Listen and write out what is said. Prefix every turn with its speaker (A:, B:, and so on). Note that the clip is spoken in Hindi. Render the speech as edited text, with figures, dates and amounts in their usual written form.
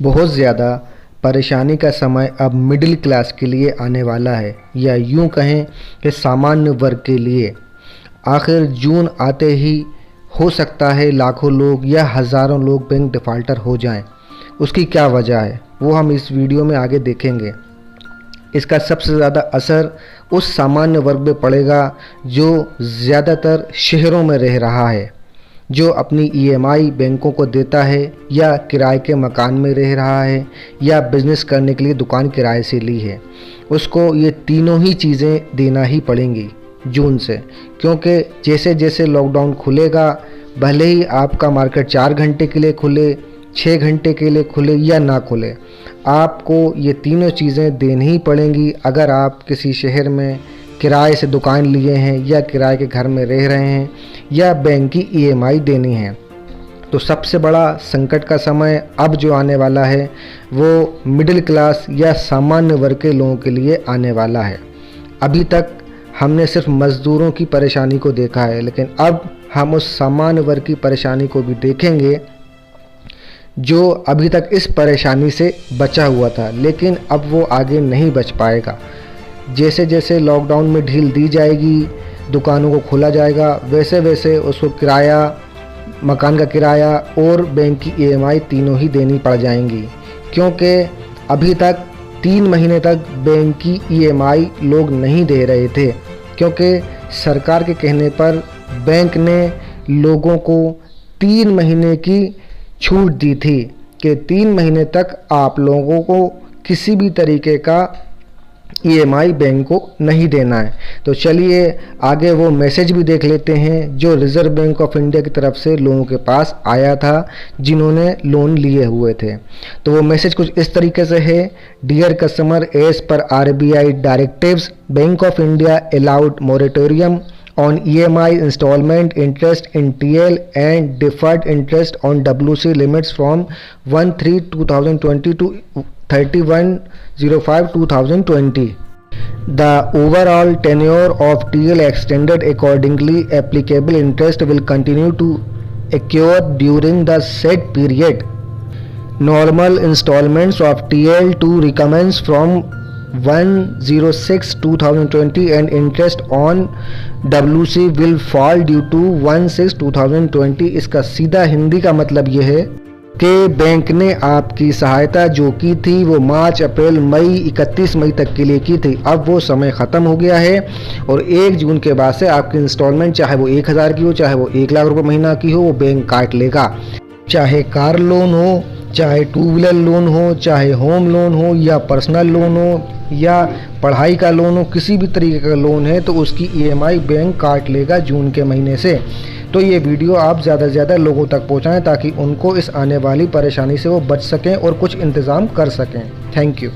A: बहुत ज़्यादा परेशानी का समय अब मिडिल क्लास के लिए आने वाला है, या यूं कहें कि सामान्य वर्ग के लिए। आखिर जून आते ही हो सकता है लाखों लोग या हज़ारों लोग बैंक डिफ़ॉल्टर हो जाएं। उसकी क्या वजह है वो हम इस वीडियो में आगे देखेंगे। इसका सबसे ज़्यादा असर उस सामान्य वर्ग में पड़ेगा जो ज़्यादातर शहरों में रह रहा है, जो अपनी ईएमआई बैंकों को देता है, या किराए के मकान में रह रहा है, या बिज़नेस करने के लिए दुकान किराए से ली है। उसको ये तीनों ही चीज़ें देना ही पड़ेंगी जून से, क्योंकि जैसे जैसे लॉकडाउन खुलेगा, भले ही आपका मार्केट 4 घंटे के लिए खुले, 6 घंटे के लिए खुले या ना खुले, आपको ये तीनों चीज़ें देनी ही पड़ेंगी। अगर आप किसी शहर में किराए से दुकान लिए हैं, या किराए के घर में रह रहे हैं, या बैंक की ईएमआई देनी है, तो सबसे बड़ा संकट का समय अब जो आने वाला है वो मिडिल क्लास या सामान्य वर्ग के लोगों के लिए आने वाला है। अभी तक हमने सिर्फ मज़दूरों की परेशानी को देखा है, लेकिन अब हम उस सामान्य वर्ग की परेशानी को भी देखेंगे जो अभी तक इस परेशानी से बचा हुआ था, लेकिन अब वो आगे नहीं बच पाएगा। जैसे जैसे लॉकडाउन में ढील दी जाएगी, दुकानों को खोला जाएगा, वैसे वैसे उसको किराया, मकान का किराया और बैंक की ईएमआई तीनों ही देनी पड़ जाएंगी, क्योंकि अभी तक 3 महीने तक बैंक की ईएमआई लोग नहीं दे रहे थे, क्योंकि सरकार के कहने पर बैंक ने लोगों को 3 महीने की छूट दी थी कि 3 महीने तक आप लोगों को किसी भी तरीके का ईएमआई बैंक को नहीं देना है। तो चलिए आगे वो मैसेज भी देख लेते हैं जो रिज़र्व बैंक ऑफ इंडिया की तरफ से लोगों के पास आया था जिन्होंने लोन लिए हुए थे। तो वो मैसेज कुछ इस तरीके से है: dear customer, as per RBI directives, Bank of India allowed moratorium on EMI installment interest in TL and deferred interest on WC limits from 1/3/2020 to 31/05/2020. The overall tenure of TL extended accordingly. Applicable interest will continue to accrue during the said period. Normal installments of TL to recommence from 1/06/2020 and interest on WC will fall due to 1/6/2020। इसका सीधा हिंदी का मतलब ये है कि बैंक ने आपकी सहायता जो की थी वो मार्च, अप्रैल, मई, 31 मई तक के लिए की थी। अब वो समय ख़त्म हो गया है और 1 जून के बाद से आपकी इंस्टॉलमेंट, चाहे वो 1000 की हो, चाहे वो 1 लाख रुपये महीना की हो, वो बैंक काट लेगा। चाहे कार लोन हो, चाहे 2 व्हीलर लोन हो, चाहे होम लोन हो, या पर्सनल लोन हो, या पढ़ाई का लोन हो, किसी भी तरीके का लोन है तो उसकी ईएमआई बैंक काट लेगा जून के महीने से। तो ये वीडियो आप ज़्यादा से ज़्यादा लोगों तक पहुँचाएँ ताकि उनको इस आने वाली परेशानी से वो बच सकें और कुछ इंतज़ाम कर सकें। Thank you.